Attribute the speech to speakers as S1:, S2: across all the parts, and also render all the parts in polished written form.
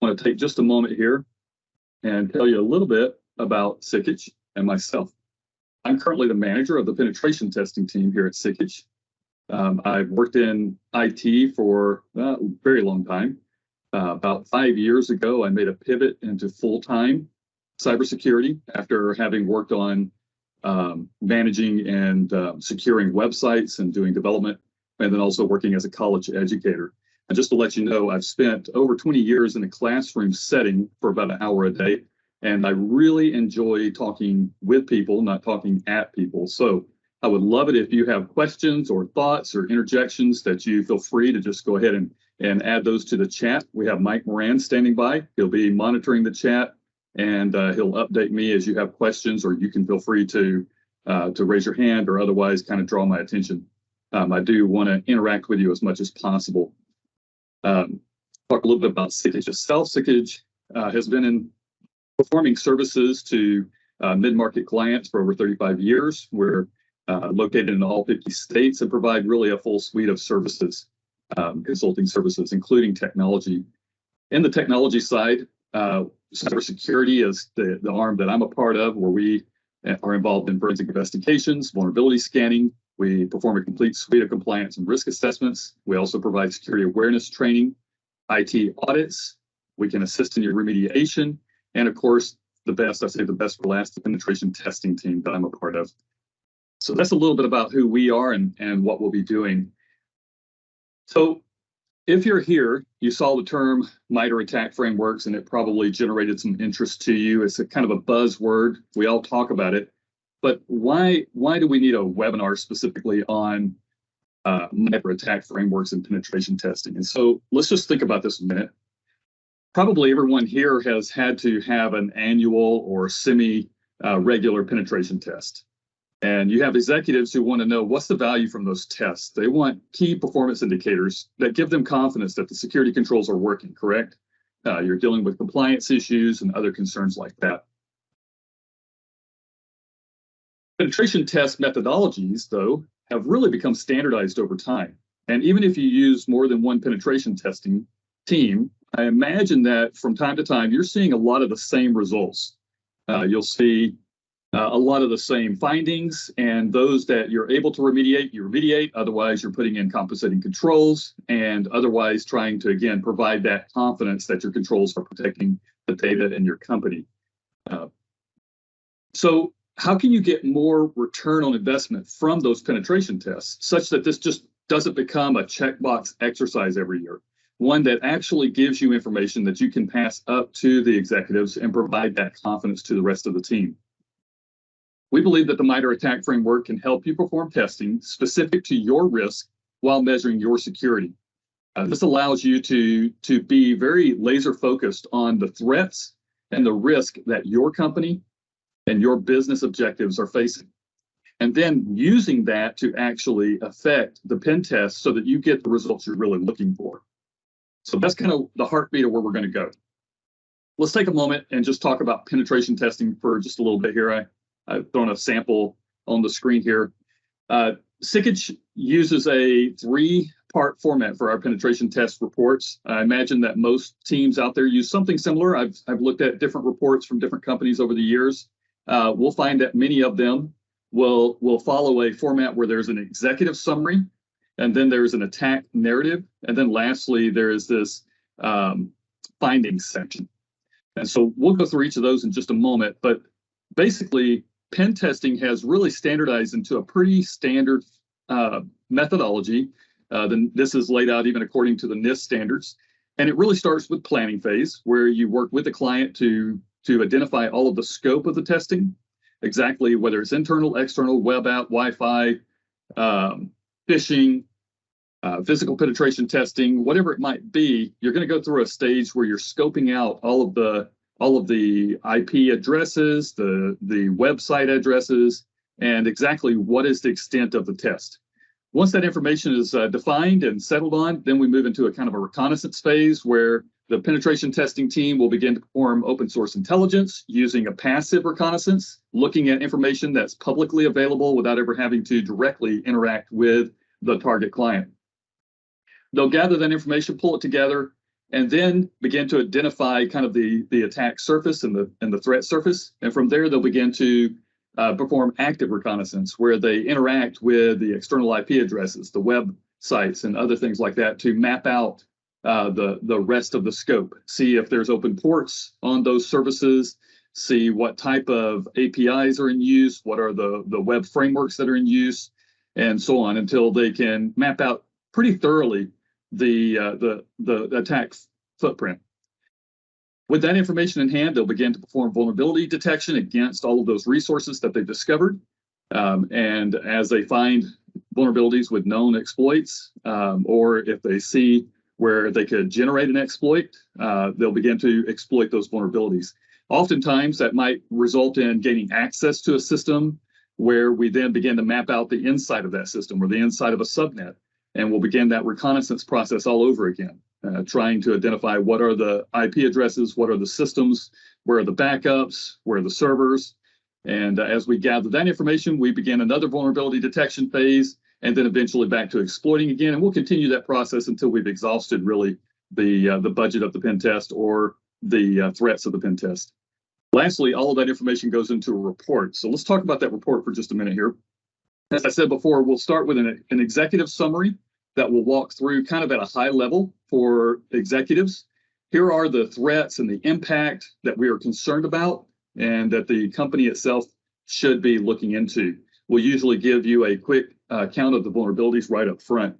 S1: want to take just a moment here and tell you a little bit about Sikich and myself. I'm currently the manager of the penetration testing team here at Sikich. I've worked in IT for a very long time. About 5 years ago, I made a pivot into full-time cybersecurity after having worked on managing and securing websites and doing development, and then also working as a college educator. And just to let you know, I've spent over 20 years in a classroom setting for about an hour a day, and I really enjoy talking with people, not talking at people. So I would love it if you have questions or thoughts or interjections that you feel free to just go ahead and add those to the chat. We have Mike Moran standing by. He'll be monitoring the chat, and he'll update me as you have questions, or you can feel free to raise your hand or otherwise kind of draw my attention. I do want to interact with you as much as possible. Talk a little bit about Sikich itself. Sikich has been in performing services to mid-market clients for over 35 years. We're located in all 50 states and provide really a full suite of services, consulting services, including technology. In the technology side, cybersecurity is the arm that I'm a part of, where we are involved in forensic investigations, vulnerability scanning. We perform a complete suite of compliance and risk assessments. We also provide security awareness training, IT audits. We can assist in your remediation. And of course, the best for last, the penetration testing team that I'm a part of. So that's a little bit about who we are and what we'll be doing. So if you're here, you saw the term Mitre attack frameworks, and it probably generated some interest to you. It's a kind of a buzzword. We all talk about it. But why do we need a webinar specifically on Mitre attack frameworks and penetration testing? And so let's just think about this a minute. Probably everyone here has had to have an annual or semi-regular penetration test. And you have executives who want to know what's the value from those tests. They want key performance indicators that give them confidence that the security controls are working, correct? You're dealing with compliance issues and other concerns like that. Penetration test methodologies, though, have really become standardized over time. And even if you use more than one penetration testing team, I imagine that from time to time, you're seeing a lot of the same results. You'll see a lot of the same findings, and those that you're able to remediate, you remediate. Otherwise, you're putting in compensating controls, and otherwise trying to, again, provide that confidence that your controls are protecting the data in your company. So how can you get more return on investment from those penetration tests such that this just doesn't become a checkbox exercise every year? One that actually gives you information that you can pass up to the executives and provide that confidence to the rest of the team. We believe that the Mitre attack framework can help you perform testing specific to your risk while measuring your security. This allows you to be very laser focused on the threats and the risk that your company and your business objectives are facing. And then using that to actually affect the pen test so that you get the results you're really looking for. So that's kind of the heartbeat of where we're going to go. Let's take a moment and just talk about penetration testing for just a little bit here. I've thrown a sample on the screen here. Sikich uses a 3-part format for our penetration test reports. I imagine that most teams out there use something similar. I've looked at different reports from different companies over the years. We'll find that many of them will follow a format where there's an executive summary, and then there's an attack narrative, and then lastly, there is this findings section. And so we'll go through each of those in just a moment, but basically, pen testing has really standardized into a pretty standard methodology. This is laid out even according to the NIST standards. And it really starts with planning phase, where you work with the client to identify all of the scope of the testing, exactly whether it's internal, external, web app, Wi-Fi, phishing, physical penetration testing, whatever it might be. You're going to go through a stage where you're scoping out all of the IP addresses, the website addresses, and exactly what is the extent of the test. Once that information is defined and settled on, then we move into a kind of a reconnaissance phase where the penetration testing team will begin to perform open source intelligence using a passive reconnaissance, looking at information that's publicly available without ever having to directly interact with the target client. They'll gather that information, pull it together, and then begin to identify kind of the attack surface and the threat surface. And from there, they'll begin to perform active reconnaissance, where they interact with the external IP addresses, the web sites, and other things like that to map out the rest of the scope, see if there's open ports on those services, see what type of APIs are in use, what are the web frameworks that are in use, and so on, until they can map out pretty thoroughly the attack footprint. With that information in hand, they'll begin to perform vulnerability detection against all of those resources that they've discovered. And as they find vulnerabilities with known exploits, or if they see where they could generate an exploit, they'll begin to exploit those vulnerabilities. Oftentimes, that might result in gaining access to a system where we then begin to map out the inside of that system or the inside of a subnet. And we'll begin that reconnaissance process all over again, trying to identify what are the IP addresses, what are the systems, where are the backups, where are the servers. And as we gather that information, we begin another vulnerability detection phase, and then eventually back to exploiting again. And we'll continue that process until we've exhausted really the budget of the pen test or the threats of the pen test. Lastly, all of that information goes into a report. So let's talk about that report for just a minute here. As I said before, we'll start with an executive summary that will walk through kind of at a high level for executives. Here are the threats and the impact that we are concerned about and that the company itself should be looking into. We'll usually give you a quick count of the vulnerabilities right up front.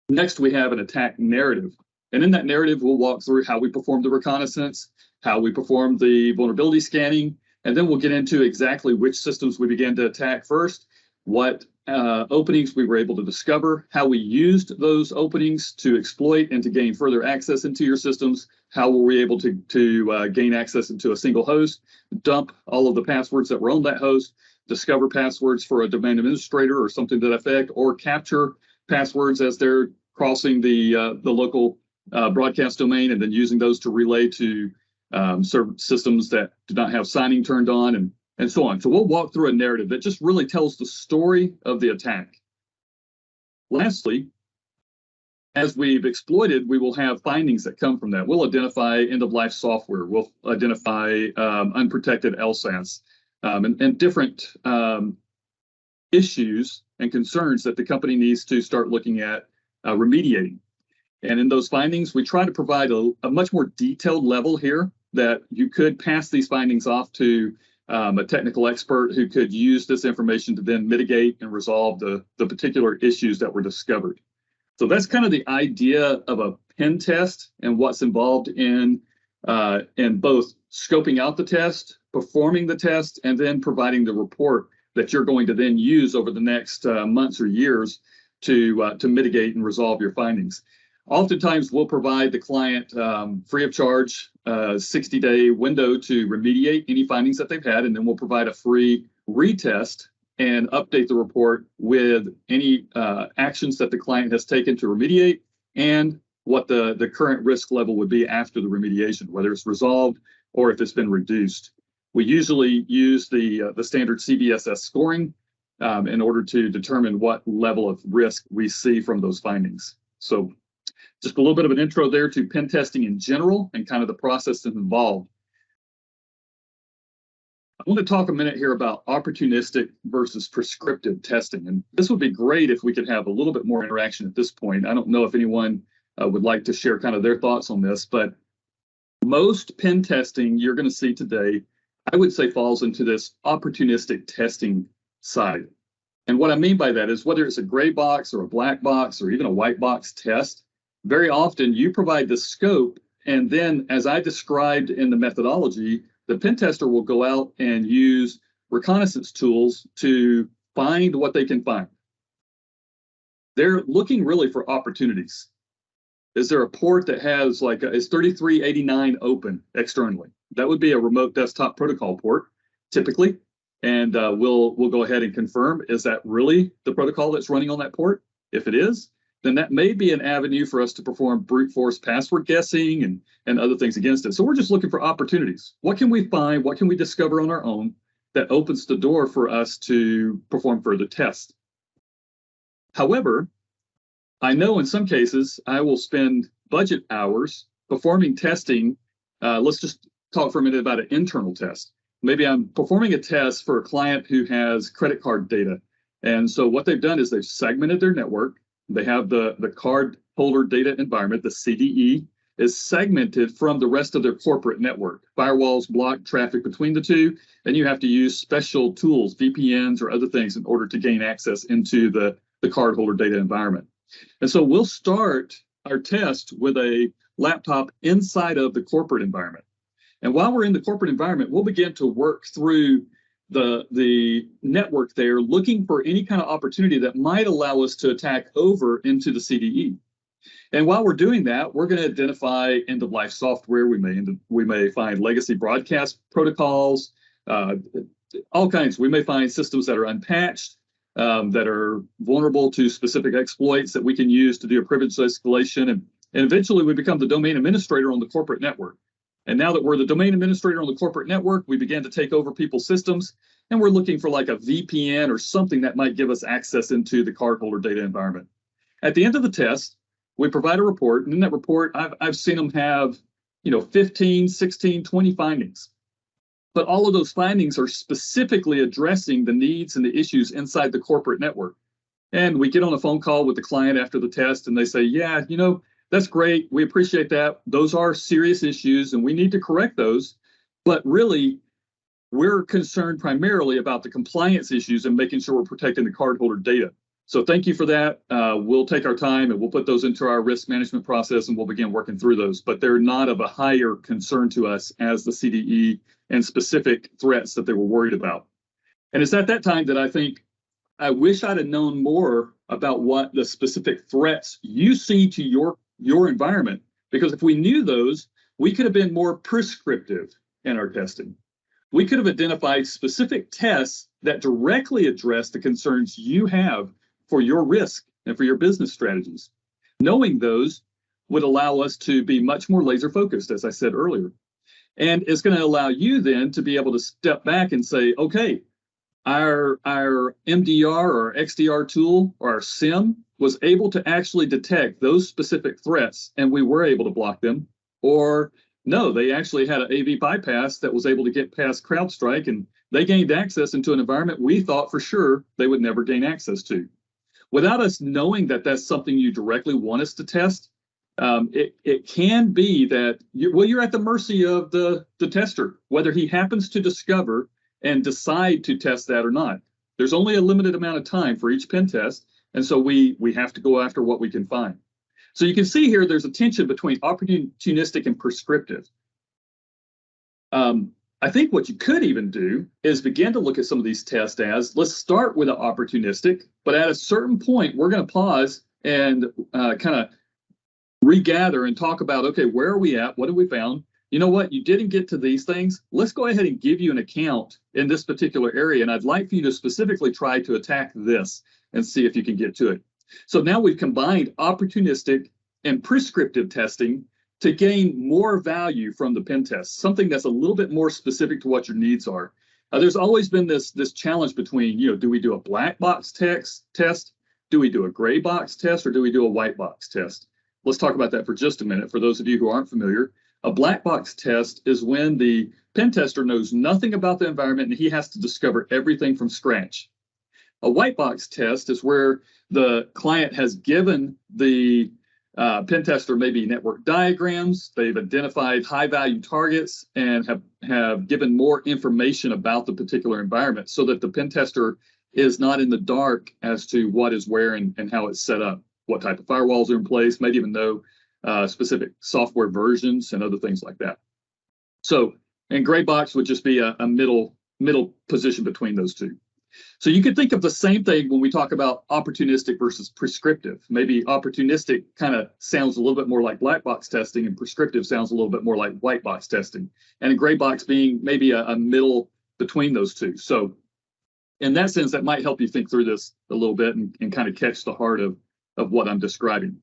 S1: Next, we have an attack narrative. And in that narrative, we'll walk through how we performed the reconnaissance, how we performed the vulnerability scanning, and then we'll get into exactly which systems we began to attack first, what openings we were able to discover, how we used those openings to exploit and to gain further access into your systems, how were we able to gain access into a single host, dump all of the passwords that were on that host, discover passwords for a domain administrator or something to that effect, or capture passwords as they're crossing the local broadcast domain and then using those to relay to systems that do not have signing turned on, and so on. So we'll walk through a narrative that just really tells the story of the attack. Lastly, as we've exploited, we will have findings that come from that. We'll identify end-of-life software. We'll identify unprotected LSAS and different issues and concerns that the company needs to start looking at remediating. And in those findings, we try to provide a much more detailed level here that you could pass these findings off to a technical expert who could use this information to then mitigate and resolve the particular issues that were discovered. So that's kind of the idea of a pen test and what's involved in both scoping out the test, performing the test, and then providing the report that you're going to then use over the next months or years to mitigate and resolve your findings. Oftentimes, we'll provide the client free of charge a 60-day window to remediate any findings that they've had, and then we'll provide a free retest and update the report with any actions that the client has taken to remediate and what the current risk level would be after the remediation, whether it's resolved or if it's been reduced. We usually use the standard CVSS scoring in order to determine what level of risk we see from those findings. So just a little bit of an intro there to pen testing in general and kind of the process that's involved. I want to talk a minute here about opportunistic versus prescriptive testing. And this would be great if we could have a little bit more interaction at this point. I don't know if anyone would like to share kind of their thoughts on this, but most pen testing you're going to see today, I would say, falls into this opportunistic testing side. And what I mean by that is whether it's a gray box or a black box or even a white box test, very often you provide the scope, and then as I described in the methodology, the pen tester will go out and use reconnaissance tools to find what they can find. They're looking really for opportunities. Is there a port that has is 3389 open externally? That would be a remote desktop protocol port, typically. And we'll go ahead and confirm, is that really the protocol that's running on that port? If it is, then that may be an avenue for us to perform brute force password guessing and other things against it. So we're just looking for opportunities. What can we find? What can we discover on our own that opens the door for us to perform further tests? However, I know in some cases I will spend budget hours performing testing, let's just talk for a minute about an internal test. Maybe I'm performing a test for a client who has credit card data. And so what they've done is they've segmented their network. They have the card holder data environment, the CDE, is segmented from the rest of their corporate network. Firewalls block traffic between the two, and you have to use special tools, VPNs or other things, in order to gain access into the cardholder data environment. And so we'll start our test with a laptop inside of the corporate environment. And while we're in the corporate environment, we'll begin to work through the network there, looking for any kind of opportunity that might allow us to attack over into the CDE. And while we're doing that, we're going to identify end-of-life software. We may find legacy broadcast protocols, all kinds. We may find systems that are unpatched, that are vulnerable to specific exploits that we can use to do a privilege escalation. And eventually we become the domain administrator on the corporate network. And now that we're the domain administrator on the corporate network, we begin to take over people's systems. And we're looking for like a VPN or something that might give us access into the cardholder data environment. At the end of the test, we provide a report, and in that report, I've seen them have, 15, 16, 20 findings. But all of those findings are specifically addressing the needs and the issues inside the corporate network. And we get on a phone call with the client after the test, and they say, yeah, that's great. We appreciate that. Those are serious issues, and we need to correct those. But really, we're concerned primarily about the compliance issues and making sure we're protecting the cardholder data. So thank you for that. We'll take our time and we'll put those into our risk management process and we'll begin working through those. But they're not of a higher concern to us as the CDE and specific threats that they were worried about. And it's at that time that I think, I wish I'd have known more about what the specific threats you see to your environment, because if we knew those, we could have been more prescriptive in our testing. We could have identified specific tests that directly address the concerns you have for your risk and for your business strategies. Knowing those would allow us to be much more laser focused, as I said earlier. And it's going to allow you then to be able to step back and say, okay, our MDR or XDR tool or our SIM was able to actually detect those specific threats and we were able to block them. Or no, they actually had an AV bypass that was able to get past CrowdStrike and they gained access into an environment we thought for sure they would never gain access to. Without us knowing that that's something you directly want us to test, it can be that you're at the mercy of the tester, whether he happens to discover and decide to test that or not. There's only a limited amount of time for each pen test, and so we have to go after what we can find. So you can see here there's a tension between opportunistic and prescriptive. I think what you could even do is begin to look at some of these tests as, let's start with an opportunistic, but at a certain point, we're going to pause and kind of regather and talk about, okay, where are we at? What have we found? You know what? You didn't get to these things. Let's go ahead and give you an account in this particular area. And I'd like for you to specifically try to attack this and see if you can get to it. So now we've combined opportunistic and prescriptive testing to gain more value from the pen test, something that's a little bit more specific to what your needs are. There's always been this challenge between, do we do a black box test? Do we do a gray box test? Or do we do a white box test? Let's talk about that for just a minute. For those of you who aren't familiar, a black box test is when the pen tester knows nothing about the environment and he has to discover everything from scratch. A white box test is where the client has given the pen tester maybe network diagrams, they've identified high value targets and have given more information about the particular environment so that the pen tester is not in the dark as to what is where and how it's set up, what type of firewalls are in place, might even know specific software versions and other things like that. So, and gray box would just be a middle position between those two. So you could think of the same thing when we talk about opportunistic versus prescriptive. Maybe opportunistic kind of sounds a little bit more like black box testing and prescriptive sounds a little bit more like white box testing. And a gray box being maybe a middle between those two. So in that sense, that might help you think through this a little bit and kind of catch the heart of what I'm describing.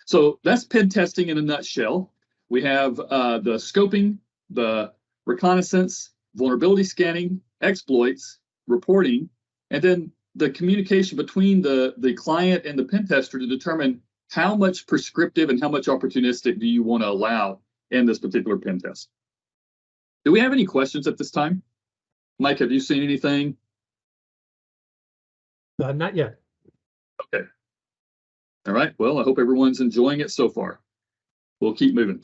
S1: So that's pen testing in a nutshell. We have the scoping, the reconnaissance, vulnerability scanning, exploits, reporting, and then the communication between the client and the pen tester to determine how much prescriptive and how much opportunistic do you want to allow in this particular pen test? Do we have any questions at this time? Mike, have you seen anything?
S2: Not yet.
S1: Okay. All right. Well, I hope everyone's enjoying it so far. We'll keep moving.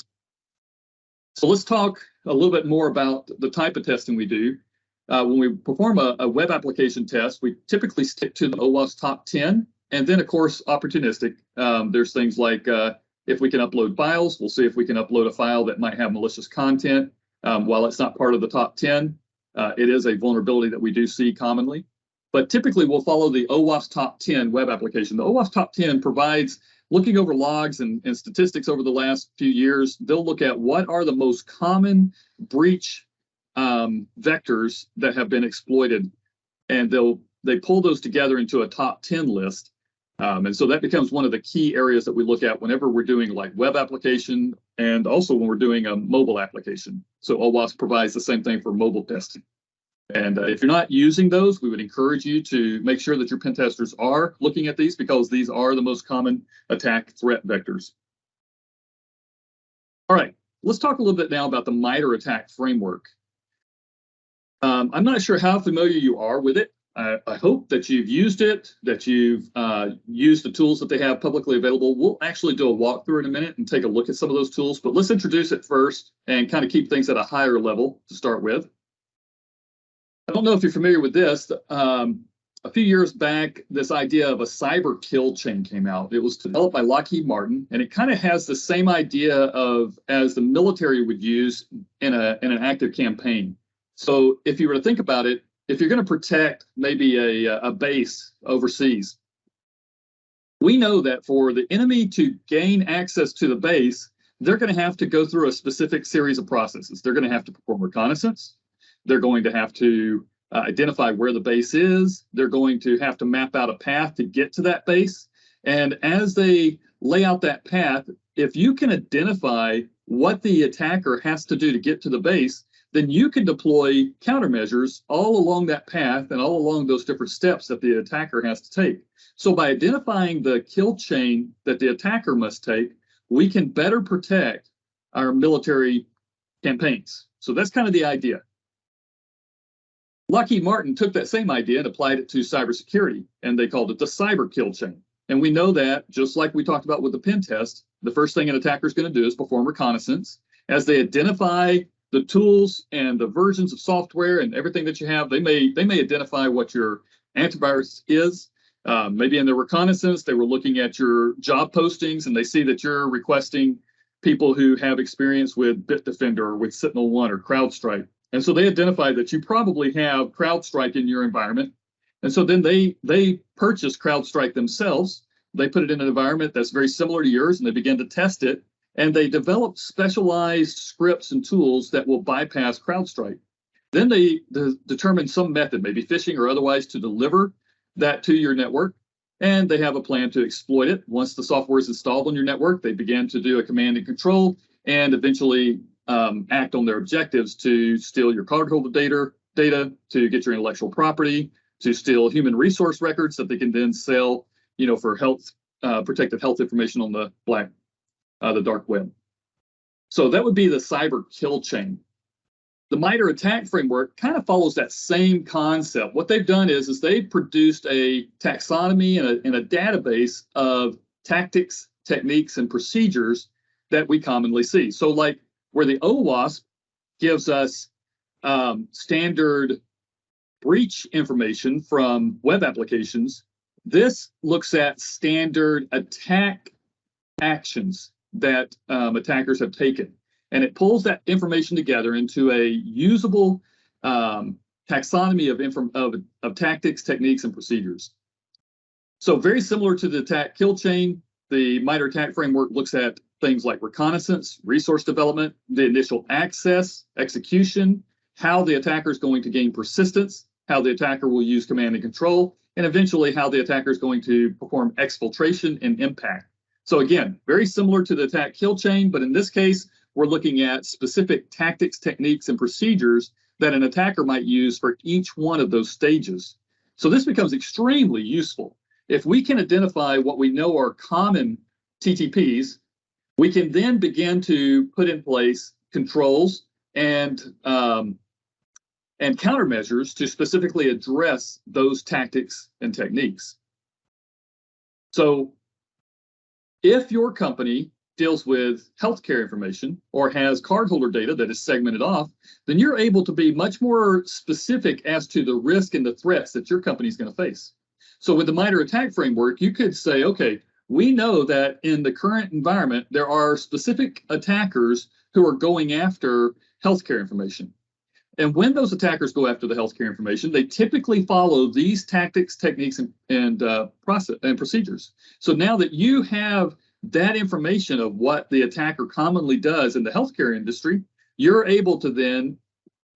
S1: So let's talk a little bit more about the type of testing we do. When we perform a web application test, we typically stick to the OWASP top 10, and then, of course, opportunistic. There's things like if we can upload files, we'll see if we can upload a file that might have malicious content. While it's not part of the top 10, it is a vulnerability that we do see commonly. But typically, we'll follow the OWASP top 10 web application. The OWASP top 10 provides, looking over logs and statistics over the last few years, they'll look at what are the most common breach vectors that have been exploited, and they pull those together into a top 10 list. And so that becomes one of the key areas that we look at whenever we're doing like web application and also when we're doing a mobile application. So OWASP provides the same thing for mobile testing. And if you're not using those, we would encourage you to make sure that your pen testers are looking at these, because these are the most common attack threat vectors. All right, let's talk a little bit now about the Mitre attack framework. I'm not sure how familiar you are with it. I hope that you've used it, that you've used the tools that they have publicly available. We'll actually do a walkthrough in a minute and take a look at some of those tools, but let's introduce it first and kind of keep things at a higher level to start with. I don't know if you're familiar with this. A few years back, this idea of a cyber kill chain came out. It was developed by Lockheed Martin, and it kind of has the same idea of as the military would use in an active campaign. So if you were to think about it, if you're going to protect maybe a base overseas, we know that for the enemy to gain access to the base, they're going to have to go through a specific series of processes. They're going to have to perform reconnaissance. They're going to have to identify where the base is. They're going to have to map out a path to get to that base. And as they lay out that path, if you can identify what the attacker has to do to get to the base, then you can deploy countermeasures all along that path and all along those different steps that the attacker has to take. So by identifying the kill chain that the attacker must take, we can better protect our military campaigns. So that's kind of the idea. Lockheed Martin took that same idea and applied it to cybersecurity, and they called it the cyber kill chain. And we know that, just like we talked about with the pen test, the first thing an attacker is going to do is perform reconnaissance. As they identify the tools and the versions of software and everything that you have, they may identify what your antivirus is. Maybe in their reconnaissance, they were looking at your job postings and they see that you're requesting people who have experience with Bitdefender or with SentinelOne or CrowdStrike. And so they identify that you probably have CrowdStrike in your environment. And so then they purchase CrowdStrike themselves. They put it in an environment that's very similar to yours, and they begin to test it. And they develop specialized scripts and tools that will bypass CrowdStrike. Then they determine some method, maybe phishing or otherwise, to deliver that to your network. And they have a plan to exploit it. Once the software is installed on your network, they begin to do a command and control and eventually act on their objectives to steal your cardholder data, to get your intellectual property, to steal human resource records that they can then sell, for health, protected health information on the dark web. So that would be the cyber kill chain. The Mitre attack framework kind of follows that same concept. What they've done is they've produced a taxonomy and a database of tactics, techniques, and procedures that we commonly see. So like where the OWASP gives us standard breach information from web applications, this looks at standard attack actions that attackers have taken. And it pulls that information together into a usable taxonomy of tactics, techniques, and procedures. So very similar to the attack kill chain, the Mitre attack framework looks at things like reconnaissance, resource development, the initial access, execution, how the attacker is going to gain persistence, how the attacker will use command and control, and eventually how the attacker is going to perform exfiltration and impact. So again, very similar to the attack kill chain, but in this case, we're looking at specific tactics, techniques, and procedures that an attacker might use for each one of those stages. So this becomes extremely useful. If we can identify what we know are common TTPs, we can then begin to put in place controls and countermeasures to specifically address those tactics and techniques. So if your company deals with healthcare information or has cardholder data that is segmented off, then you're able to be much more specific as to the risk and the threats that your company is going to face. So with the Mitre attack framework, you could say, okay, we know that in the current environment, there are specific attackers who are going after healthcare information. And when those attackers go after the healthcare information, they typically follow these tactics, techniques, and process and procedures. So now that you have that information of what the attacker commonly does in the healthcare industry, you're able to then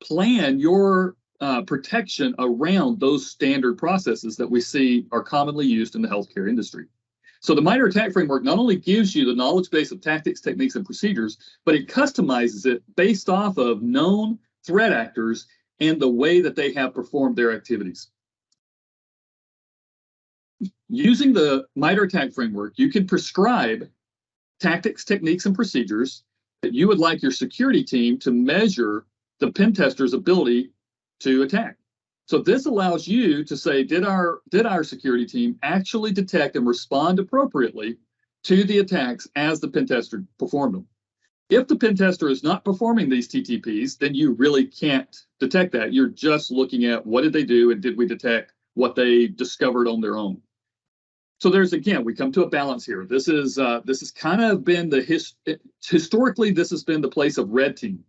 S1: plan your protection around those standard processes that we see are commonly used in the healthcare industry. So the Mitre attack framework not only gives you the knowledge base of tactics, techniques, and procedures, but it customizes it based off of known threat actors and the way that they have performed their activities. Using the Mitre attack framework, you can prescribe tactics, techniques, and procedures that you would like your security team to measure the pen tester's ability to attack. So this allows you to say, did our security team actually detect and respond appropriately to the attacks as the pen tester performed them? If the pen tester is not performing these TTPs, then you really can't detect that. You're just looking at what did they do and did we detect what they discovered on their own. So there's, again, we come to a balance here. This is kind of been historically, this has been the place of red team.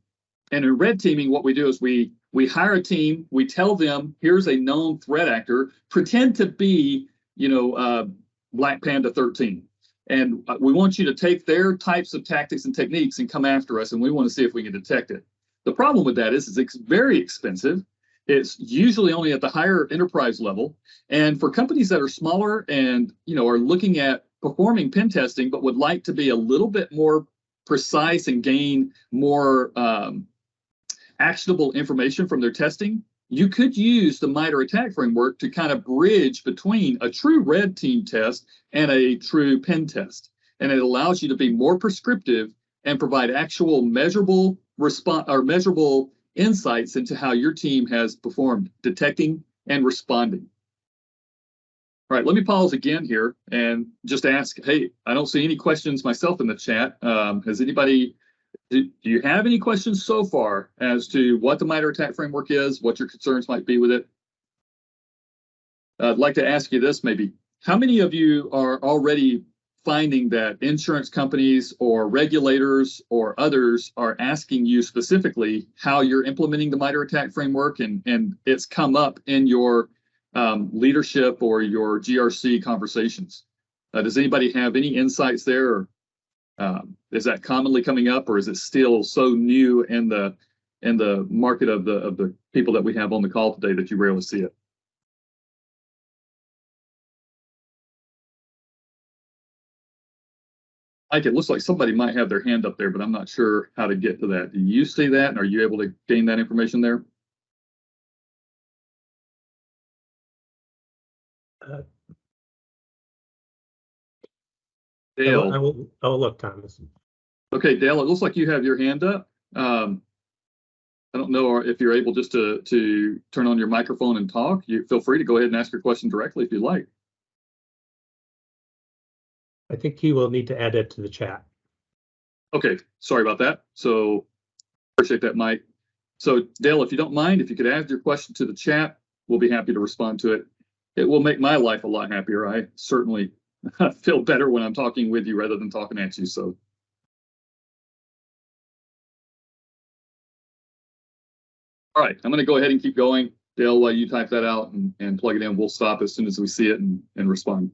S1: And in red teaming, what we do is we hire a team, we tell them, here's a known threat actor, pretend to be, Black Panda 13. And we want you to take their types of tactics and techniques and come after us, and we want to see if we can detect it. The problem with that is it's very expensive. It's usually only at the higher enterprise level. And for companies that are smaller and, are looking at performing pen testing, but would like to be a little bit more precise and gain more actionable information from their testing, you could use the Mitre attack framework to kind of bridge between a true red team test and a true pen test. And it allows you to be more prescriptive and provide actual measurable response or measurable insights into how your team has performed detecting and responding. All right, let me pause again here and just ask, hey, I don't see any questions myself in the chat. Has anybody, do you have any questions so far as to what the Mitre attack framework is, what your concerns might be with it? I'd like to ask you this maybe. How many of you are already finding that insurance companies or regulators or others are asking you specifically how you're implementing the Mitre attack framework and it's come up in your leadership or your GRC conversations? Does anybody have any insights there? Or, is that commonly coming up, or is it still so new in the market of the people that we have on the call today that you rarely see it? It looks like somebody might have their hand up there, but I'm not sure how to get to that. Do you see that, and are you able to gain that information there? Dale.
S2: I will look, Thomas.
S1: Okay, Dale, it looks like you have your hand up. I don't know if you're able just to turn on your microphone and talk. You feel free to go ahead and ask your question directly if you'd like.
S2: I think he will need to add it to the chat.
S1: Okay, sorry about that. So appreciate that, Mike. So Dale, if you don't mind, if you could add your question to the chat, we'll be happy to respond to it. It will make my life a lot happier. I certainly feel better when I'm talking with you rather than talking at you. So. All right, I'm going to go ahead and keep going. Dale, while you type that out and plug it in, we'll stop as soon as we see it and respond.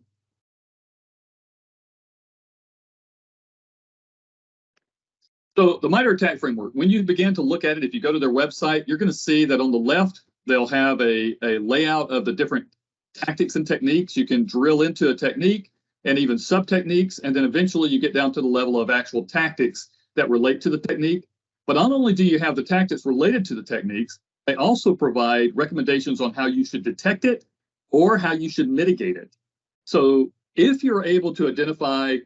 S1: So the Mitre attack framework, when you begin to look at it, if you go to their website, you're going to see that on the left, they'll have a layout of the different tactics and techniques. You can drill into a technique and even sub-techniques, and then eventually you get down to the level of actual tactics that relate to the technique. But not only do you have the tactics related to the techniques, they also provide recommendations on how you should detect it or how you should mitigate it. So if you're able to identify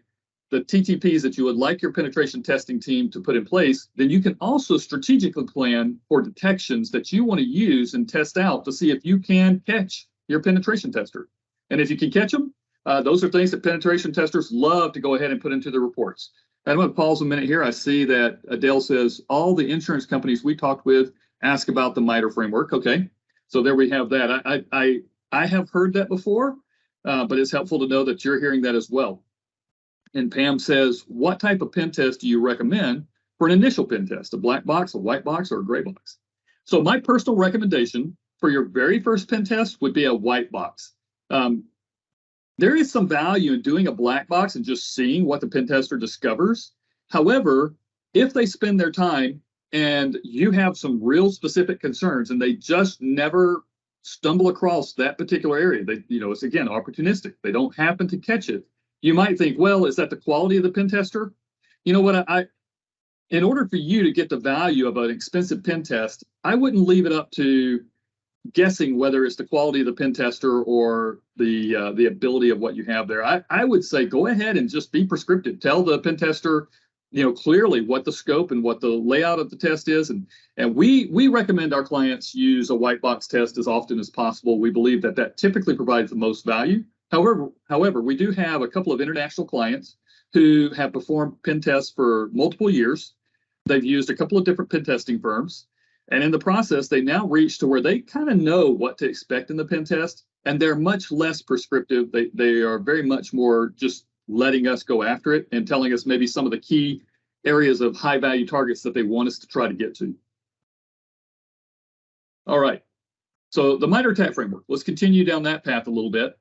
S1: the TTPs that you would like your penetration testing team to put in place, then you can also strategically plan for detections that you want to use and test out to see if you can catch your penetration tester. And if you can catch them, those are things that penetration testers love to go ahead and put into their reports. I'm going to pause a minute here. I see that Adele says all the insurance companies we talked with ask about the Mitre framework. Okay, so there we have that. I have heard that before, but it's helpful to know that you're hearing that as well. And Pam says, what type of pen test do you recommend for an initial pen test? A black box, a white box, or a gray box? So my personal recommendation for your very first pen test would be a white box. There is some value in doing a black box and just seeing what the pen tester discovers. However, if they spend their time and you have some real specific concerns and they just never stumble across that particular area, it's again opportunistic. They don't happen to catch it. You might think, well, is that the quality of the pen tester? You know what? In order for you to get the value of an expensive pen test, I wouldn't leave it up to guessing whether it's the quality of the pen tester or the ability of what you have there. I would say go ahead and just be prescriptive. Tell the pen tester, clearly what the scope and what the layout of the test is. And we recommend our clients use a white box test as often as possible. We believe that typically provides the most value. However, we do have a couple of international clients who have performed pen tests for multiple years. They've used a couple of different pen testing firms. And in the process, they now reach to where they kind of know what to expect in the pen test, and they're much less prescriptive. They are very much more just letting us go after it and telling us maybe some of the key areas of high value targets that they want us to try to get to. All right, so the Mitre Att&ck framework, let's continue down that path a little bit.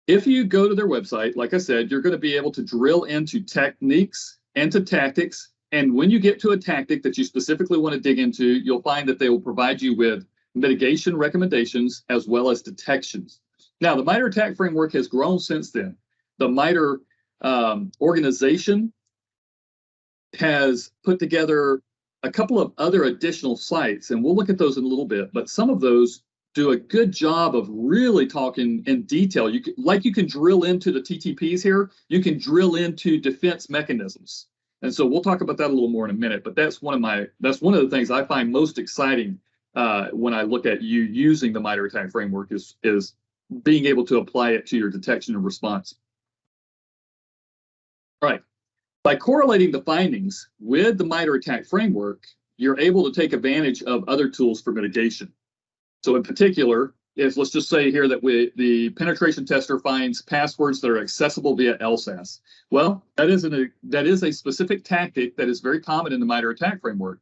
S1: If you go to their website, like I said, you're going to be able to drill into techniques and to tactics. And when you get to a tactic that you specifically want to dig into, you'll find that they will provide you with mitigation recommendations as well as detections. Now, the Mitre Att&ck framework has grown since then. The Mitre organization has put together a couple of other additional sites, and we'll look at those in a little bit, but some of those do a good job of really talking in detail. You can drill into the TTPs here, you can drill into defense mechanisms. And so we'll talk about that a little more in a minute, but that's one of the things I find most exciting when I look at you using the Mitre Att&ck framework is being able to apply it to your detection and response. All right, by correlating the findings with the Mitre Att&ck framework, you're able to take advantage of other tools for mitigation. So in particular, let's just say here that the penetration tester finds passwords that are accessible via LSAS. Well, that is a specific tactic that is very common in the Mitre Att&ck framework.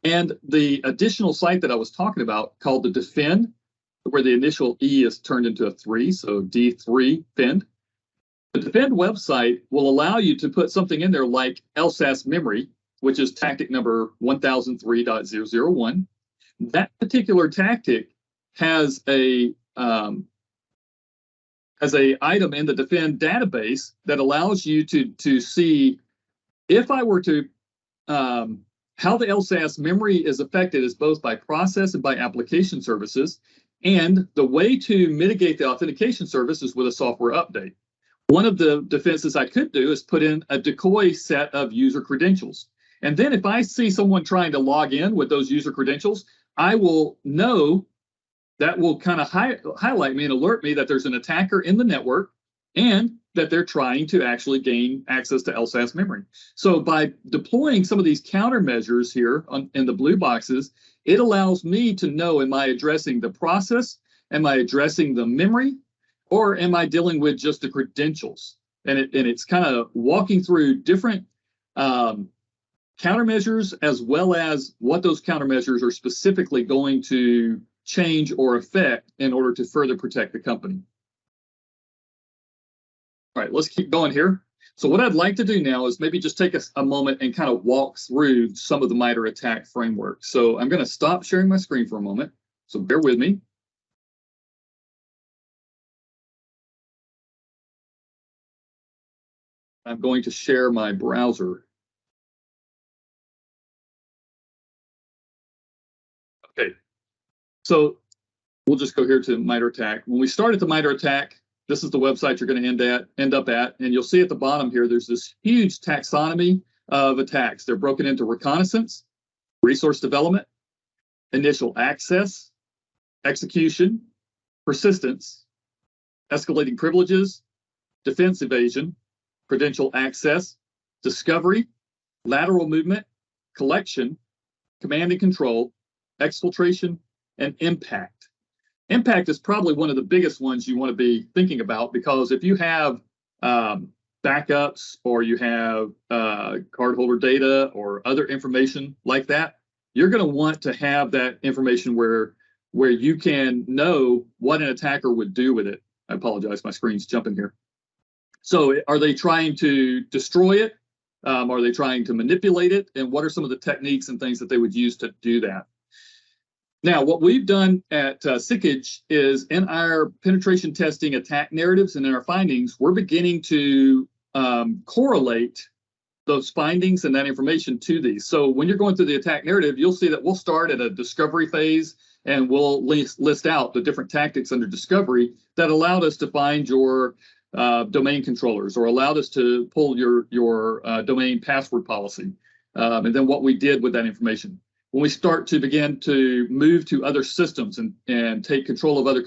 S1: And the additional site that I was talking about called the Defend, where the initial E is turned into a 3, so D3 Fend. The Defend website will allow you to put something in there like LSAS memory, which is tactic number 1003.001. That particular tactic has a item in the Defend database that allows you to see if I were to how the LSAS memory is affected is both by process and by application services, and the way to mitigate the authentication service is with a software update. One of the defenses I could do is put in a decoy set of user credentials, and then if I see someone trying to log in with those user credentials, I will know. That will kind of highlight me and alert me that there's an attacker in the network and that they're trying to actually gain access to LSAS memory. So by deploying some of these countermeasures here in the blue boxes, it allows me to know, am I addressing the process? Am I addressing the memory? Or am I dealing with just the credentials? And it's kind of walking through different countermeasures as well as what those countermeasures are specifically going to change or affect in order to further protect the company. All right, let's keep going here. So what I'd like to do now is maybe just take a moment and kind of walk through some of the Mitre Att&ck framework. So I'm going to stop sharing my screen for a moment. So bear with me. I'm going to share my browser. Okay. So we'll just go here to Mitre Att&ck. When we started the Mitre Att&ck, this is the website you're going to end up at. And you'll see at the bottom here, there's this huge taxonomy of attacks. They're broken into reconnaissance, resource development, initial access, execution, persistence, escalating privileges, defense evasion, credential access, discovery, lateral movement, collection, command and control, exfiltration, and impact. Impact is probably one of the biggest ones you want to be thinking about, because if you have backups or you have cardholder data or other information like that, you're going to want to have that information where you can know what an attacker would do with it. I apologize, my screen's jumping here. So are they trying to destroy it? Are they trying to manipulate it? And what are some of the techniques and things that they would use to do that? Now, what we've done at Sikich is, in our penetration testing attack narratives and in our findings, we're beginning to correlate those findings and that information to these. So when you're going through the attack narrative, you'll see that we'll start at a discovery phase, and we'll list out the different tactics under discovery that allowed us to find your domain controllers, or allowed us to pull your domain password policy, and then what we did with that information. When we start to begin to move to other systems and take control of other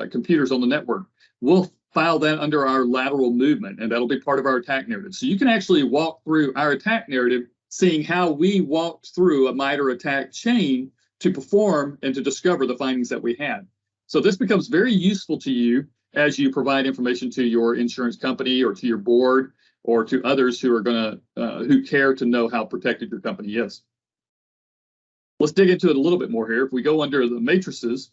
S1: computers on the network, we'll file that under our lateral movement, and that'll be part of our attack narrative. So you can actually walk through our attack narrative, seeing how we walked through a Mitre attack chain to perform and to discover the findings that we had. So this becomes very useful to you as you provide information to your insurance company or to your board or to others who are who care to know how protected your company is. Let's dig into it a little bit more here. If we go under the matrices,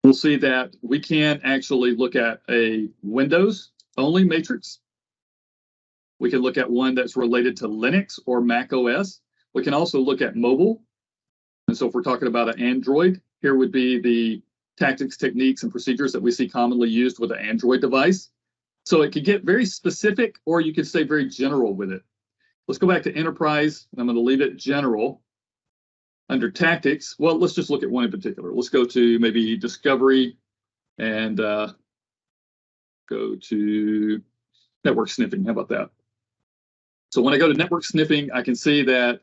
S1: we'll see that we can actually look at a Windows-only matrix. We can look at one that's related to Linux or Mac OS. We can also look at mobile. And so if we're talking about an Android, here would be the tactics, techniques, and procedures that we see commonly used with an Android device. So it could get very specific, or you could stay very general with it. Let's go back to enterprise, and I'm going to leave it general. Under tactics, well, let's just look at one in particular. Let's go to maybe discovery and go to network sniffing. How about that? So when I go to network sniffing, I can see that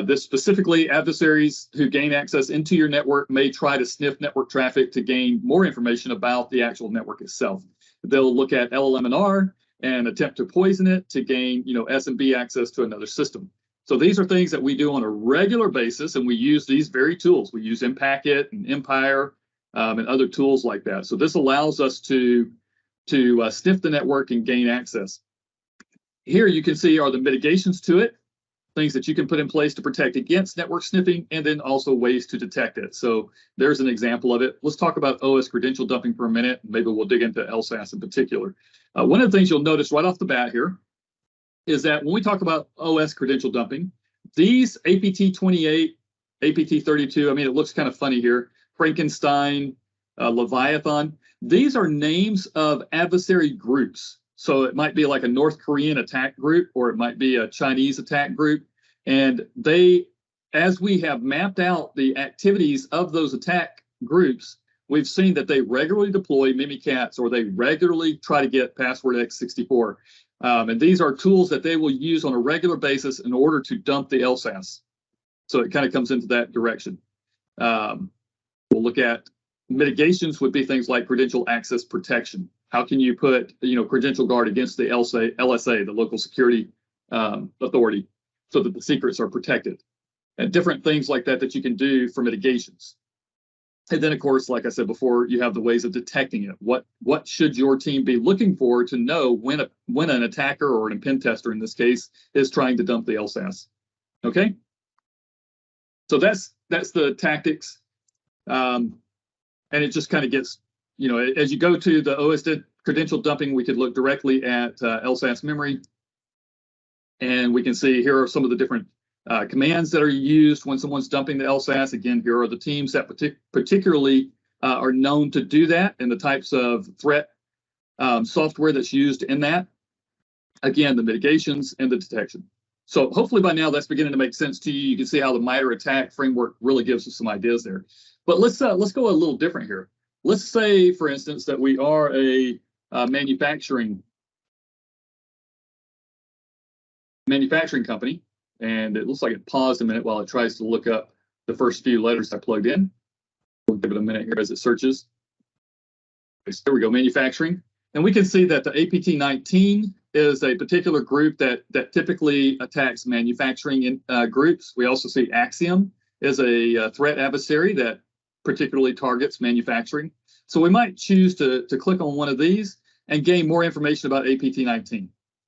S1: this specifically, adversaries who gain access into your network may try to sniff network traffic to gain more information about the actual network itself. They'll look at LLM&R and attempt to poison it to gain, SMB access to another system. So these are things that we do on a regular basis, and we use these very tools. We use Impacket and Empire and other tools like that. So this allows us to sniff the network and gain access. Here you can see are the mitigations to it, things that you can put in place to protect against network sniffing, and then also ways to detect it. So there's an example of it. Let's talk about OS credential dumping for a minute. Maybe we'll dig into LSAS in particular. One of the things you'll notice right off the bat here is that when we talk about OS credential dumping, these APT28, APT32, I mean, it looks kind of funny here, Frankenstein, Leviathan, these are names of adversary groups. So it might be like a North Korean attack group, or it might be a Chinese attack group. And they, as we have mapped out the activities of those attack groups, we've seen that they regularly deploy Mimikatz, or they regularly try to get password X64. And these are tools that they will use on a regular basis in order to dump the LSAS. So it kind of comes into that direction. We'll look at mitigations would be things like credential access protection. How can you put, credential guard against the LSA, the local security authority, so that the secrets are protected, and different things like that you can do for mitigations. And then, of course, like I said before, you have the ways of detecting it. What should your team be looking for to know when an attacker, or an pen tester in this case, is trying to dump the LSAS? Okay. So that's the tactics, and it just kind of gets, as you go to the OS credential dumping, we could look directly at LSAS memory, and we can see here are some of the different commands that are used when someone's dumping the LSAS. Again, here are the teams that particularly are known to do that, and the types of threat software that's used in that. Again, the mitigations and the detection. So hopefully by now that's beginning to make sense to you. You can see how the Mitre attack framework really gives us some ideas there. But let's go a little different here. let's say, for instance, that we are a manufacturing company, and it looks like it paused a minute while it tries to look up the first few letters I plugged in. We'll give it a minute here as it searches. Okay, so there we go, manufacturing. And we can see that the APT-19 is a particular group that typically attacks manufacturing groups. We also see Axiom is a threat adversary that particularly targets manufacturing. So we might choose to click on one of these and gain more information about APT-19.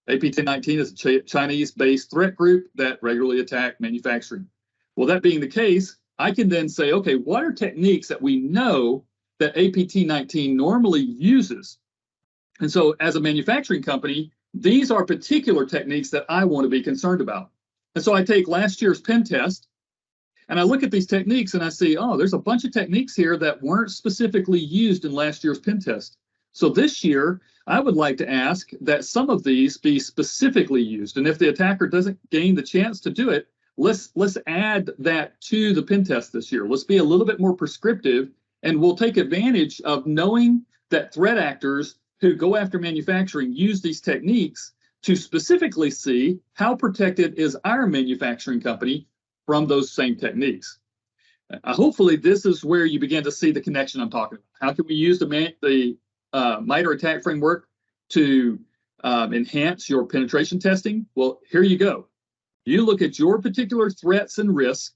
S1: APT-19 is a Chinese-based threat group that regularly attack manufacturing. Well, that being the case, I can then say, okay, what are techniques that we know that APT-19 normally uses? And so as a manufacturing company, these are particular techniques that I want to be concerned about. And so I take last year's pen test and I look at these techniques and I see, oh, there's a bunch of techniques here that weren't specifically used in last year's pen test. So this year, I would like to ask that some of these be specifically used. And if the attacker doesn't gain the chance to do it, let's add that to the pen test this year. Let's be a little bit more prescriptive, and we'll take advantage of knowing that threat actors who go after manufacturing use these techniques to specifically see how protected is our manufacturing company from those same techniques. Hopefully, this is where you begin to see the connection I'm talking about. How can we use the Mitre attack framework to enhance your penetration testing? Well, here you go. You look at your particular threats and risks,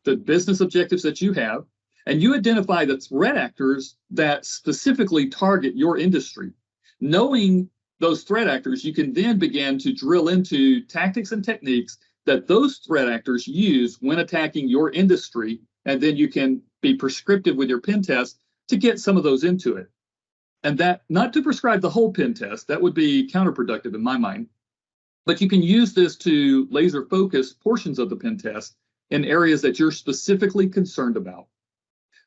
S1: the business objectives that you have, and you identify the threat actors that specifically target your industry. Knowing those threat actors, you can then begin to drill into tactics and techniques that those threat actors use when attacking your industry, and then you can be prescriptive with your pen test to get some of those into it. And that, not to prescribe the whole pen test, that would be counterproductive in my mind, but you can use this to laser focus portions of the pen test in areas that you're specifically concerned about.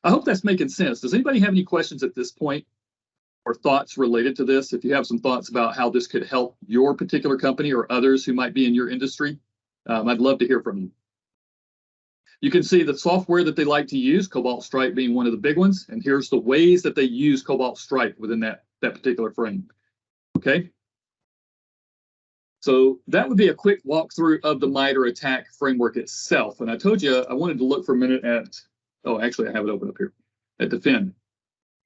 S1: I hope that's making sense. Does anybody have any questions at this point or thoughts related to this? If you have some thoughts about how this could help your particular company or others who might be in your industry, I'd love to hear from you. You can see the software that they like to use, Cobalt Stripe being one of the big ones, and here's the ways that they use Cobalt Stripe within that particular frame. Okay. So that would be a quick walkthrough of the Mitre attack framework itself. And I told you I wanted to look for a minute at, oh, actually I have it open up here, at Defend.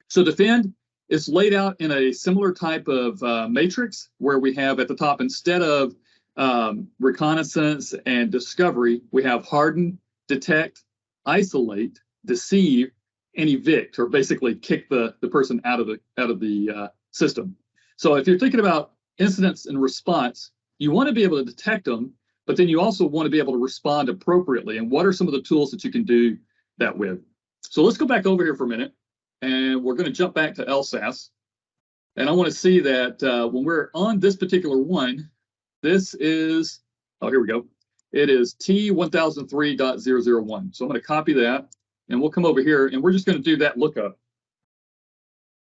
S1: So Defend is laid out in a similar type of matrix where we have at the top, instead of reconnaissance and discovery, we have harden, detect, isolate, deceive, and evict, or basically kick the person out of the system. So if you're thinking about incidents and response, you want to be able to detect them, but then you also want to be able to respond appropriately. And what are some of the tools that you can do that with? So let's go back over here for a minute, and we're going to jump back to LSAS. And I want to see that when we're on this particular one, this is, oh, here we go. It is T1003.001. So I'm going to copy that, and we'll come over here, and we're just going to do that lookup.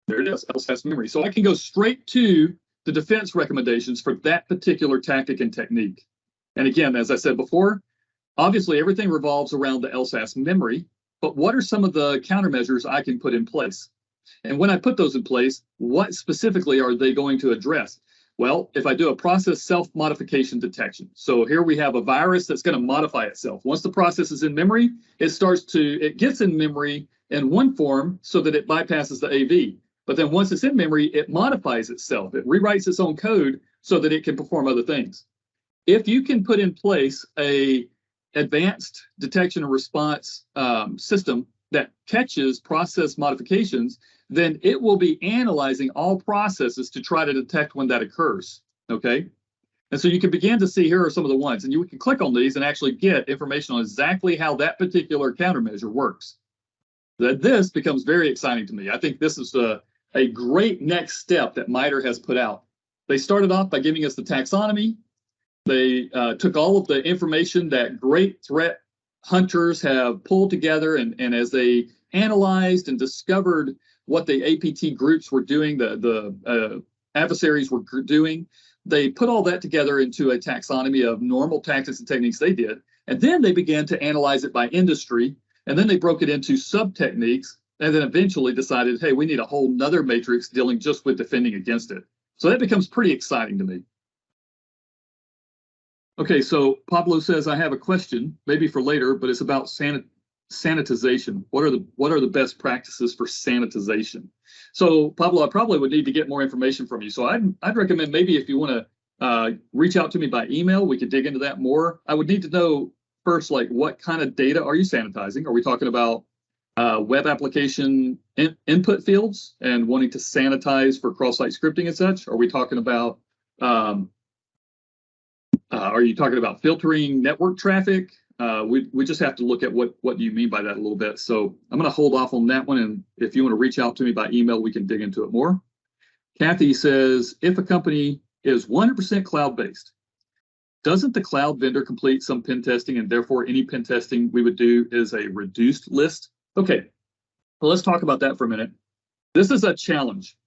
S1: There it is, LSAS memory. So I can go straight to the defense recommendations for that particular tactic and technique. And again, as I said before, obviously everything revolves around the LSAS memory, but what are some of the countermeasures I can put in place? And when I put those in place, what specifically are they going to address? Well, if I do a process self-modification detection, so here we have a virus that's going to modify itself. Once the process is in memory, it gets in memory in one form so that it bypasses the AV. But then once it's in memory, it modifies itself. It rewrites its own code so that it can perform other things. If you can put in place a advanced detection and response system that catches process modifications, then it will be analyzing all processes to try to detect when that occurs, okay? And so you can begin to see, here are some of the ones, and you can click on these and actually get information on exactly how that particular countermeasure works. This becomes very exciting to me. I think this is a great next step that Mitre has put out. They started off by giving us the taxonomy. They took all of the information that great threat hunters have pulled together, and as they analyzed and discovered what the APT groups were doing, the adversaries were doing, they put all that together into a taxonomy of normal tactics and techniques they did, and then they began to analyze it by industry, and then they broke it into sub-techniques, and then eventually decided, hey, we need a whole nother matrix dealing just with defending against it. So that becomes pretty exciting to me. Okay, so Pablo says, I have a question, maybe for later, but it's about sanitization. What are the best practices for sanitization? So Pablo, I probably would need to get more information from you. So I'd recommend maybe if you want to reach out to me by email, we could dig into that more. I would need to know first, like, what kind of data are you sanitizing? Are we talking about web application input fields and wanting to sanitize for cross-site scripting and such? Are we talking about are you talking about filtering network traffic? We just have to look at what you mean by that a little bit. So I'm going to hold off on that one. And if you want to reach out to me by email, we can dig into it more. Kathy says, if a company is 100% cloud-based, doesn't the cloud vendor complete some pen testing, and therefore any pen testing we would do is a reduced list? Okay, well, let's talk about that for a minute. This is a challenge.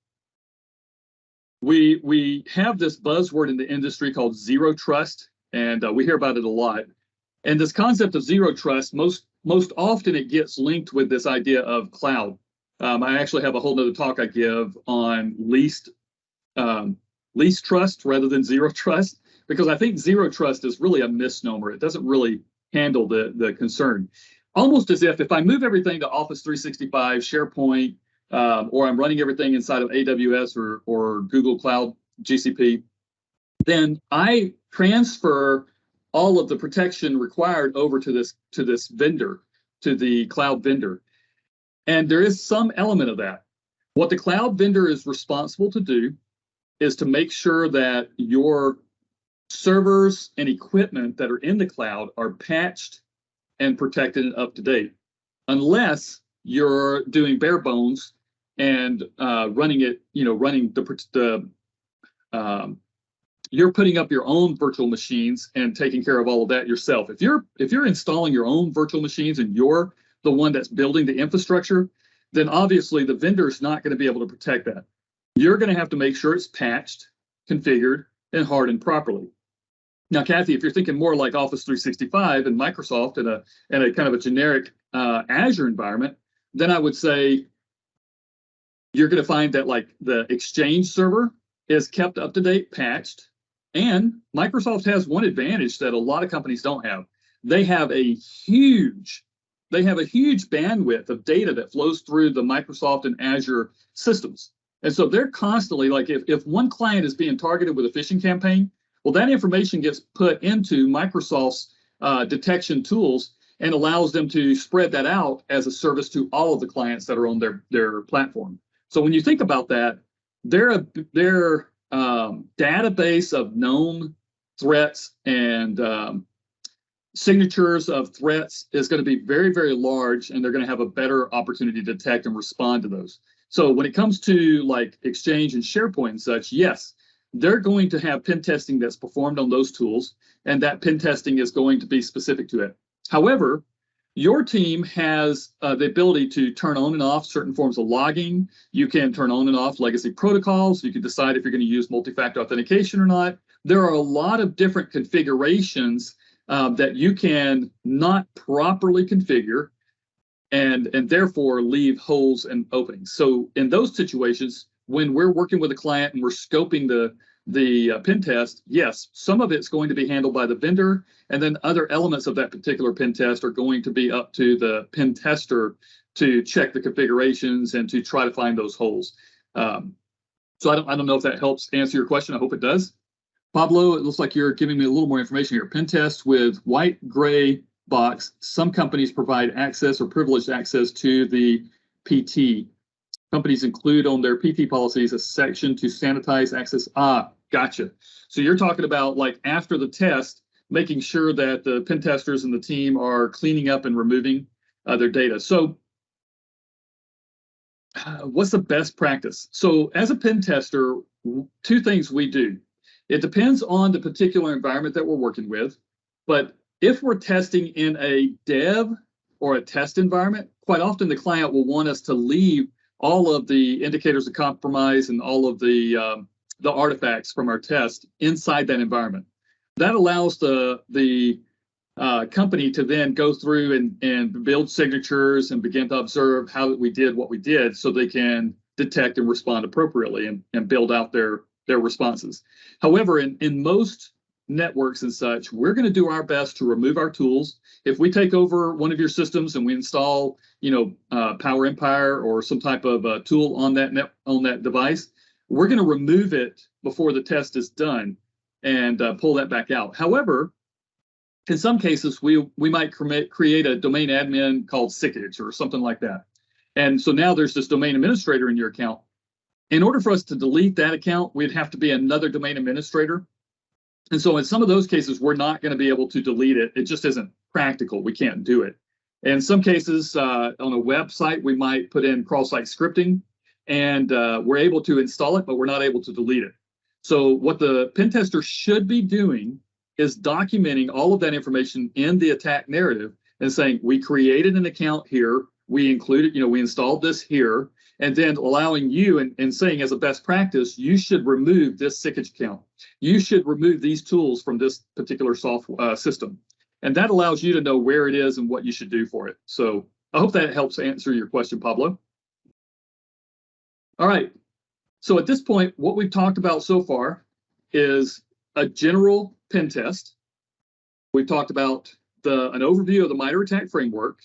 S1: We have this buzzword in the industry called zero trust, and we hear about it a lot. And this concept of zero trust, most often it gets linked with this idea of cloud. I actually have a whole nother talk I give on least trust rather than zero trust, because I think zero trust is really a misnomer. It doesn't really handle the concern. Almost as if I move everything to Office 365, SharePoint, or I'm running everything inside of AWS or Google Cloud, GCP, then I transfer all of the protection required over to this vendor, to the cloud vendor. And there is some element of that. What the cloud vendor is responsible to do is to make sure that your servers and equipment that are in the cloud are patched and protected and up to date, unless you're doing bare bones and running you're putting up your own virtual machines and taking care of all of that yourself. If you're installing your own virtual machines and you're the one that's building the infrastructure, then obviously the vendor is not going to be able to protect that. You're going to have to make sure it's patched, configured, and hardened properly. Now, Kathy, if you're thinking more like Office 365 and Microsoft and a kind of a generic Azure environment, then I would say you're going to find that like the Exchange server is kept up to date, patched, and Microsoft has one advantage that a lot of companies don't have. They have a huge bandwidth of data that flows through the Microsoft and Azure systems. And so they're constantly, like, if one client is being targeted with a phishing campaign, well, that information gets put into Microsoft's detection tools and allows them to spread that out as a service to all of the clients that are on their platform. So when you think about that, their database of known threats and signatures of threats is going to be very, very large, and they're going to have a better opportunity to detect and respond to those. So when it comes to like Exchange and SharePoint and such, yes, they're going to have pen testing that's performed on those tools, and that pen testing is going to be specific to it. However, your team has the ability to turn on and off certain forms of logging. You can turn on and off legacy protocols. You can decide if you're going to use multi-factor authentication or not. There are a lot of different configurations that you can not properly configure and therefore leave holes and openings. So in those situations, when we're working with a client and we're scoping the pen test, yes, some of it's going to be handled by the vendor, and then other elements of that particular pen test are going to be up to the pen tester to check the configurations and to try to find those holes. So I don't know if that helps answer your question. I hope it does. Pablo, it looks like you're giving me a little more information here. Pen test with white, gray box. Some companies provide access or privileged access to the PT. Companies include on their PT policies a section to sanitize access. Gotcha. So you're talking about like after the test, making sure that the pen testers and the team are cleaning up and removing their data. So what's the best practice? So as a pen tester, two things we do. It depends on the particular environment that we're working with, but if we're testing in a dev or a test environment, quite often the client will want us to leave all of the indicators of compromise and all of the artifacts from our test inside that environment. That allows the company to then go through and build signatures and begin to observe how we did what we did so they can detect and respond appropriately and build out their responses. However, in most networks and such, we're going to do our best to remove our tools. If we take over one of your systems and we install, Power Empire or some type of tool on that device, we're going to remove it before the test is done and pull that back out. However, in some cases, we might create a domain admin called Sikich or something like that. And so now there's this domain administrator in your account. In order for us to delete that account, we'd have to be another domain administrator. And so in some of those cases, we're not going to be able to delete it. It just isn't practical. We can't do it. In some cases, on a website, we might put in cross-site scripting, and we're able to install it, but we're not able to delete it. So what the pen tester should be doing is documenting all of that information in the attack narrative and saying, we created an account here, we included, we installed this here, and then allowing you and saying as a best practice, you should remove this Sikich account. You should remove these tools from this particular software system. And that allows you to know where it is and what you should do for it. So I hope that helps answer your question, Pablo. All right. So at this point, what we've talked about so far is a general pen test. We've talked about an overview of the Mitre attack framework.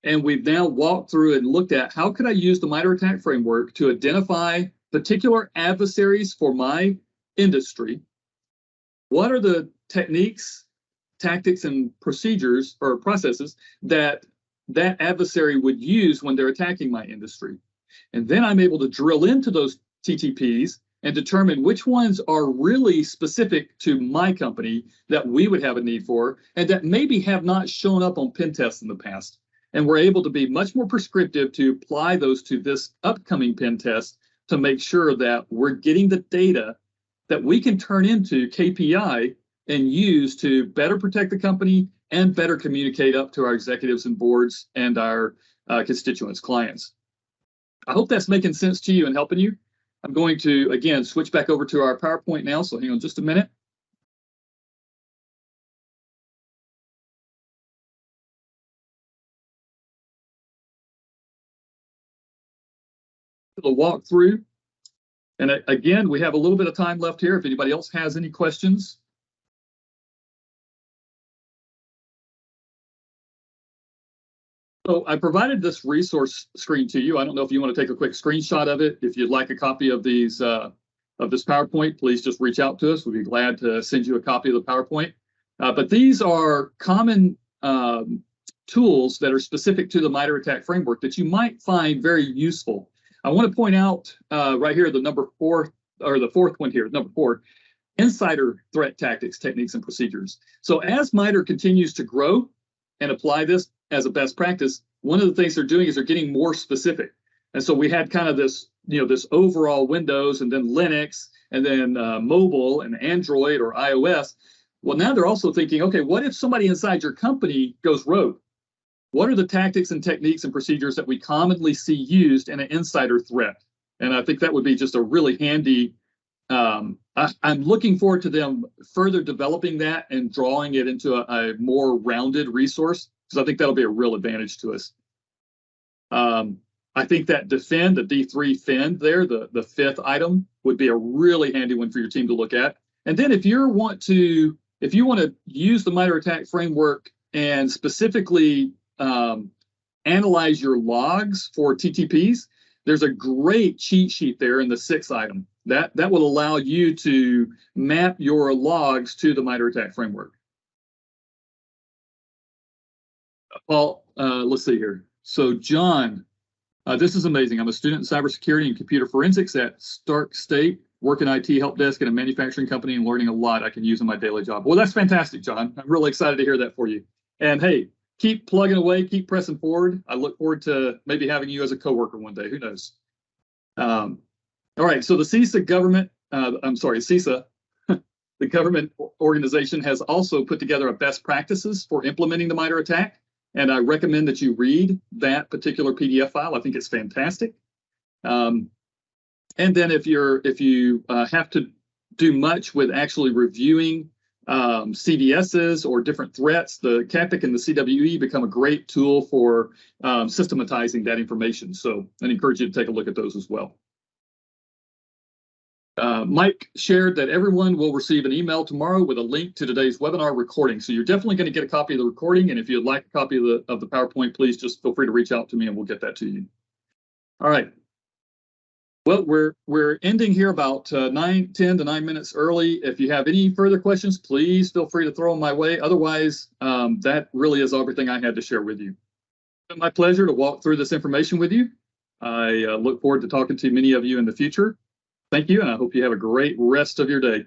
S1: And we've now walked through and looked at how could I use the Mitre attack framework to identify particular adversaries for my industry? What are the techniques, tactics, and procedures or processes that adversary would use when they're attacking my industry? And then I'm able to drill into those TTPs and determine which ones are really specific to my company that we would have a need for and that maybe have not shown up on pen tests in the past. And we're able to be much more prescriptive to apply those to this upcoming pen test to make sure that we're getting the data that we can turn into KPI and use to better protect the company and better communicate up to our executives and boards and our constituents, clients. I hope that's making sense to you and helping you. I'm going to, again, switch back over to our PowerPoint now, so hang on just a minute. The walkthrough. And again, we have a little bit of time left here if anybody else has any questions. So I provided this resource screen to you. I don't know if you want to take a quick screenshot of it. If you'd like a copy of these of this PowerPoint, please just reach out to us. We'd be glad to send you a copy of the PowerPoint. But these are common tools that are specific to the Mitre attack framework that you might find very useful. I want to point out right here, the fourth one here, number 4, insider threat tactics, techniques, and procedures. So as Mitre continues to grow and apply this as a best practice, one of the things they're doing is they're getting more specific. And so we had kind of this, this overall Windows and then Linux and then mobile and Android or iOS. Well, now they're also thinking, okay, what if somebody inside your company goes rogue? What are the tactics and techniques and procedures that we commonly see used in an insider threat? And I think that would be just a really handy, I'm looking forward to them further developing that and drawing it into a more rounded resource, because I think that'll be a real advantage to us. I think that defend, the D3 fend there, the 5th item, would be a really handy one for your team to look at. And then if you want to use the Mitre attack framework and specifically analyze your logs for TTPs, there's a great cheat sheet there in the 6th item. That will allow you to map your logs to the Mitre attack framework. Paul, let's see here. So John, this is amazing. I'm a student in cybersecurity and computer forensics at Stark State, work in IT help desk at a manufacturing company and learning a lot I can use in my daily job. Well, that's fantastic, John. I'm really excited to hear that for you. And hey, keep plugging away, keep pressing forward. I look forward to maybe having you as a coworker one day. Who knows? All right, so the CISA government, CISA, the government organization has also put together a best practices for implementing the Mitre attack. And I recommend that you read that particular PDF file. I think it's fantastic. And then if you have to do much with actually reviewing CVSs or different threats, the Att&ck and the CWE become a great tool for systematizing that information. So I encourage you to take a look at those as well. Mike shared that everyone will receive an email tomorrow with a link to today's webinar recording. So you're definitely going to get a copy of the recording. And if you'd like a copy of the PowerPoint, please just feel free to reach out to me and we'll get that to you. All right. Well, we're ending here about 10 to 9 minutes early. If you have any further questions, please feel free to throw them my way. Otherwise, that really is everything I had to share with you. It's been my pleasure to walk through this information with you. I look forward to talking to many of you in the future. Thank you, and I hope you have a great rest of your day.